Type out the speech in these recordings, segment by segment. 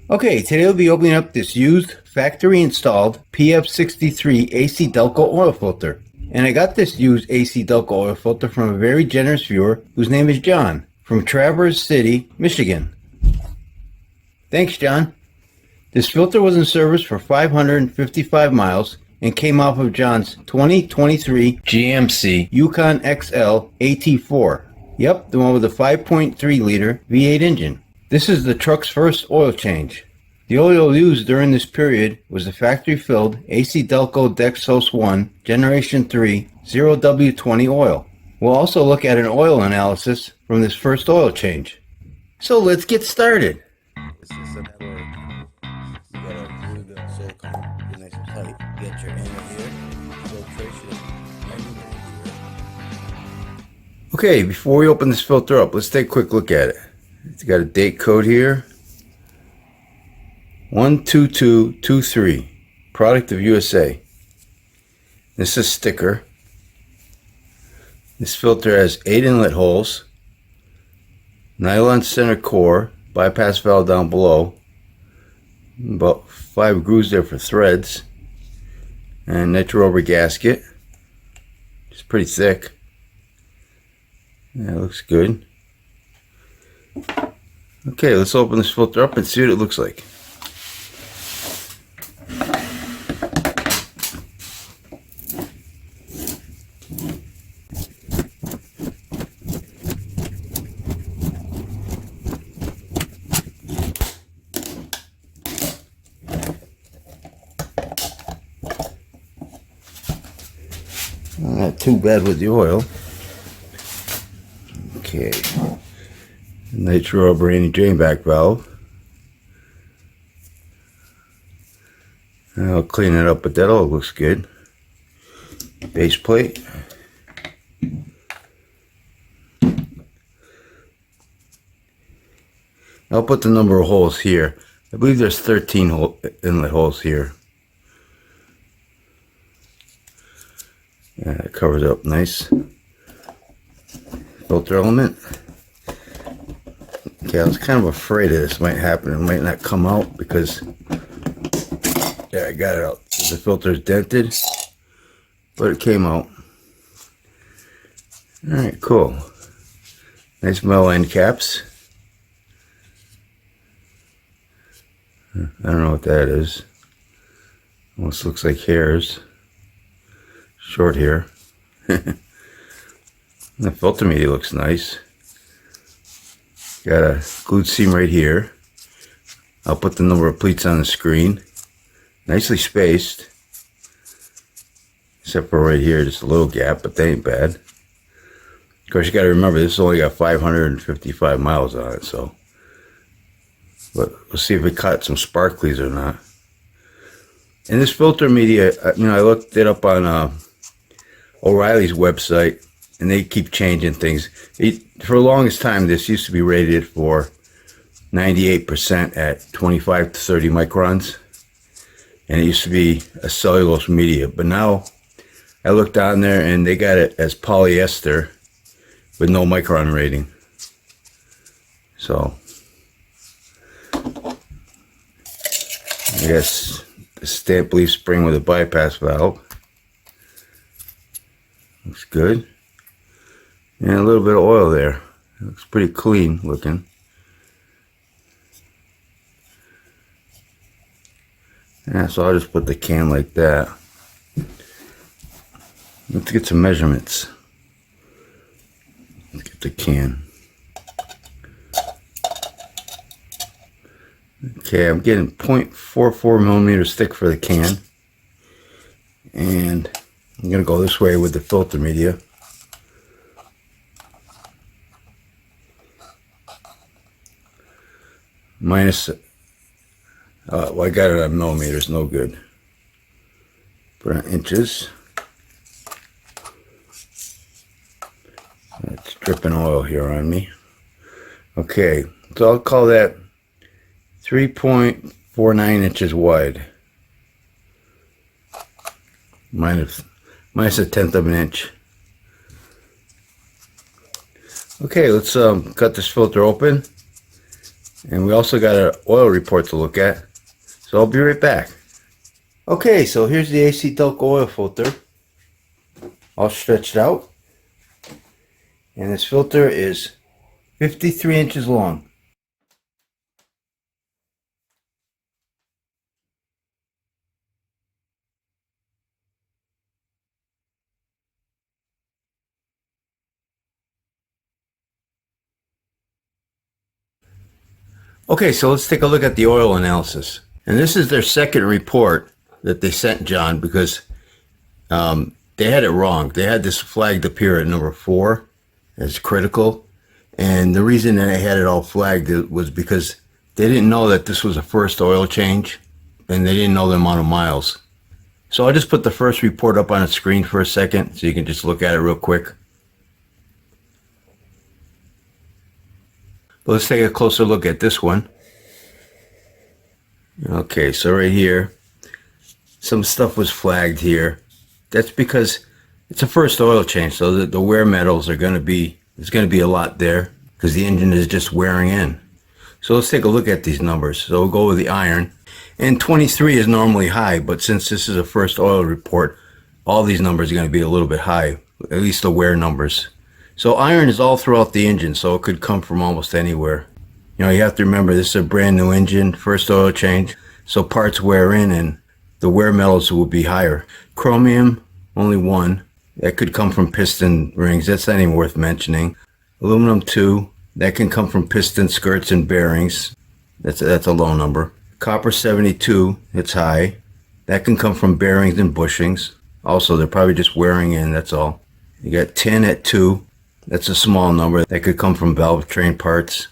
Okay, today we'll be opening up this used factory installed PF63 ACDelco oil filter. And I got this used ACDelco oil filter from a very generous viewer whose name is John from Traverse City, Michigan. Thanks, John. This filter was in service for 555 miles and came off of John's 2023 GMC Yukon XL AT4. Yep, the one with a 5.3 liter V8 engine. This is the truck's first oil change. The oil used during this period was the factory-filled ACDelco Dexos 1 Generation 3 0W20 oil. We'll also look at an oil analysis from this first oil change. So let's get started. This is another, you gotta glue the silicone, get nice and tight, get your end here, filtration, everything here. Okay, before we open this filter up, let's take a quick look at it. It's got a date code here. 12223, product of USA. This is a sticker. This filter has 8 inlet holes, nylon center core, bypass valve down below, about 5 grooves there for threads, and nitro rubber gasket. It's pretty thick. Yeah, it looks good. Okay, let's open this filter up and see what it looks like. Not too bad with the oil. Okay. Nitro rubber anti-drain back valve. I'll clean it up, but that all looks good. Base plate. I'll put the number of holes here. I believe there's 13 inlet holes here. Yeah, it covers up nice. Filter element. Okay, I was kind of afraid of this might happen. It might not come out because, yeah, I got it out. The filter's dented, but it came out. Alright, cool. Nice metal end caps. I don't know what that is. Almost looks like hairs. Short hair. The filter media looks nice. Got a glued seam right here. I'll put the number of pleats on the screen. Nicely spaced. Except for right here, just a little gap, but they ain't bad. Of course, you got to remember, this only got 555 miles on it, so. But we'll see if it caught some sparklies or not. And this filter media, I looked it up on O'Reilly's website, and they keep changing things. For the longest time, this used to be rated for 98% at 25 to 30 microns, and it used to be a cellulose media. But now, I looked on there, and they got it as polyester with no micron rating. So, I guess the stamp leaf spring with a bypass valve. Looks good. And a little bit of oil there. It looks pretty clean looking. Yeah, so I'll just put the can like that. Let's get some measurements. Let's get the can. Okay, I'm getting 0.44 millimeters thick for the can. And I'm going to go this way with the filter media. Minus, well, I got it on millimeters, no good. Put on inches. It's dripping oil here on me. Okay, so I'll call that 3.49 inches wide. Minus a tenth of an inch. Okay, let's cut this filter open And we also got an oil report to look at. So I'll be right back. Okay, so here's the ACDelco oil filter, all stretched out. And this filter is 53 inches long. Okay, so let's take a look at the oil analysis. And this is their second report that they sent John because they had it wrong. They had this flagged up here at number 4 as critical. And the reason that they had it all flagged was because they didn't know that this was a first oil change and they didn't know the amount of miles. So I'll just put the first report up on the screen for a second so you can just look at it real quick. But let's take a closer look at this one. Okay, so right here, some stuff was flagged here. That's because it's a first oil change, so the wear metals are going to be, there's going to be a lot there because the engine is just wearing in. So let's take a look at these numbers. So we'll go with the iron. And 23 is normally high, but since this is a first oil report, all these numbers are going to be a little bit high, at least the wear numbers. So iron is all throughout the engine, so it could come from almost anywhere. You know, you have to remember this is a brand new engine, first oil change, so parts wear in and the wear metals will be higher. Chromium, only 1. That could come from piston rings. That's not even worth mentioning. Aluminum, 2. That can come from piston skirts and bearings. That's a low number. Copper, 72. It's high. That can come from bearings and bushings. Also, they're probably just wearing in, that's all. You got tin at 2. That's a small number. That could come from valve train parts.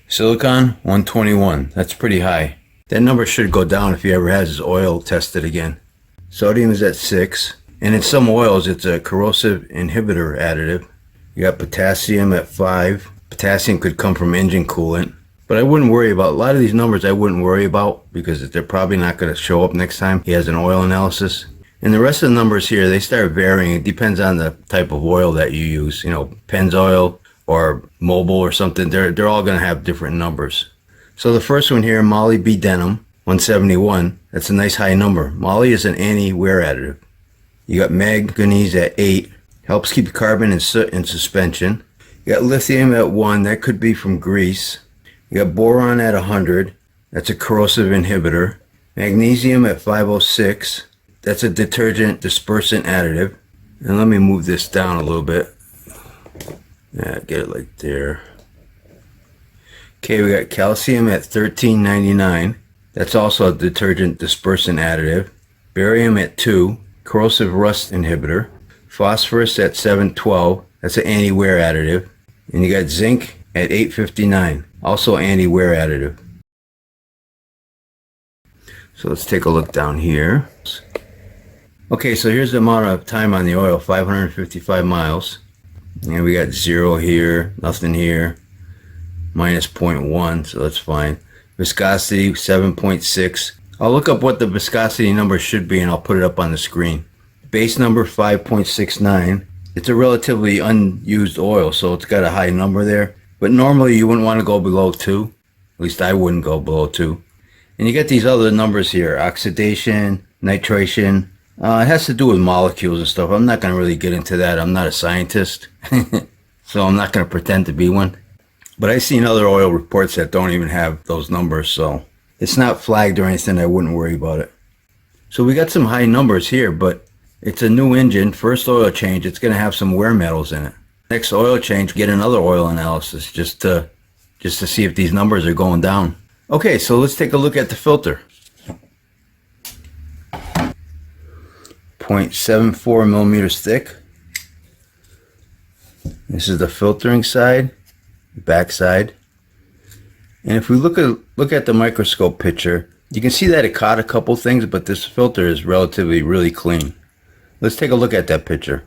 Silicon, 121. That's pretty high. That number should go down if he ever has his oil tested again. Sodium is at 6. And in some oils, it's a corrosive inhibitor additive. You got potassium at 5. Potassium could come from engine coolant. But I wouldn't worry about, a lot of these numbers I wouldn't worry about because they're probably not going to show up next time he has an oil analysis. And the rest of the numbers here, they start varying. It depends on the type of oil that you use. You know, Pennzoil or Mobil or something. They're all going to have different numbers. So the first one here, Moly B Denim, 171. That's a nice high number. Moly is an anti-wear additive. You got manganese at 8. Helps keep carbon and soot in suspension. You got lithium at 1. That could be from grease. You got boron at 100. That's a corrosive inhibitor. Magnesium at 506. That's a detergent dispersant additive. And let me move this down a little bit. Yeah, get it like there. Okay, we got calcium at 1399. That's also a detergent dispersant additive. Barium at 2. Corrosive rust inhibitor. Phosphorus at 712. That's an anti-wear additive. And you got zinc at 859. Also anti-wear additive. So let's take a look down here. Okay, so here's the amount of time on the oil, 555 miles. And we got 0 here, nothing here, minus 0.1, so that's fine. Viscosity, 7.6. I'll look up what the viscosity number should be and I'll put it up on the screen. Base number, 5.69. It's a relatively unused oil, so it's got a high number there. But normally you wouldn't want to go below 2. At least I wouldn't go below 2. And you get these other numbers here, oxidation, nitration. It has to do with molecules and stuff. I'm not going to really get into that. I'm not a scientist, so I'm not going to pretend to be one. But I've seen other oil reports that don't even have those numbers, so it's not flagged or anything. I wouldn't worry about it. So we got some high numbers here, but it's a new engine, first oil change. It's going to have some wear metals in it. Next oil change, get another oil analysis just to see if these numbers are going down. Okay, so let's take a look at the filter. 0.74 millimeters thick. This is the filtering side, back side. And if we look at the microscope picture, you can see that it caught a couple things, but this filter is relatively really clean. Let's take a look at that picture.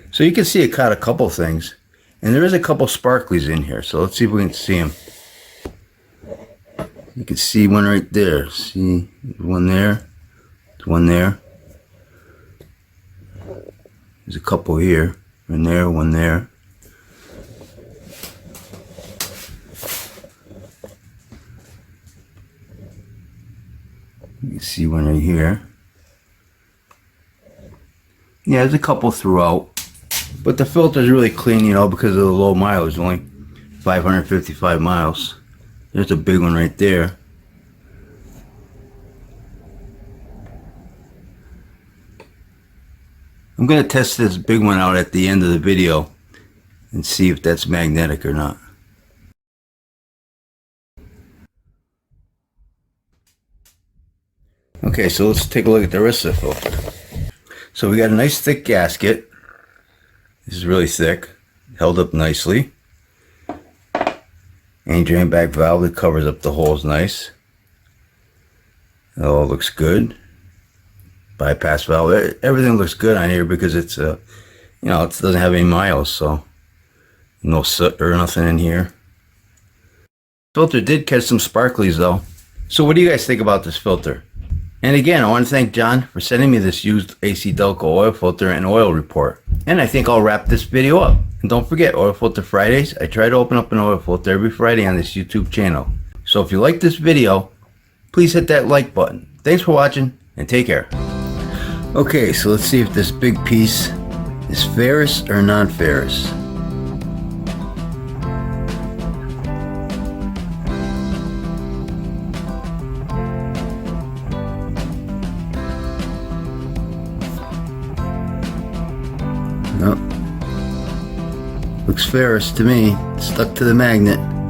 So you can see it caught a couple things. And there is a couple sparklies in here, so let's see if we can see them. You can see one right there. See one there. There's one there. There's a couple here. One there, one there. You can see one right here. Yeah, there's a couple throughout. But the filter's really clean, you know, because of the low mileage, only 555 miles. There's a big one right there. I'm going to test this big one out at the end of the video and see if that's magnetic or not. Okay, so let's take a look at the rest of the filter. So we got a nice thick gasket. This is really thick, held up nicely. And drain back valve that covers up the holes nice. It all looks good. Bypass valve, everything looks good on here because it's you know, it doesn't have any miles, so no soot or nothing in here. Filter did catch some sparklies though. So what do you guys think about this filter? And again, I want to thank John for sending me this used ACDelco oil filter and oil report. And I think I'll wrap this video up. And don't forget, Oil Filter Fridays. I try to open up an oil filter every Friday on this YouTube channel. So if you like this video, please hit that like button. Thanks for watching and take care. Okay, so let's see if this big piece is ferrous or non-ferrous. Nope. Looks ferrous to me. Stuck to the magnet.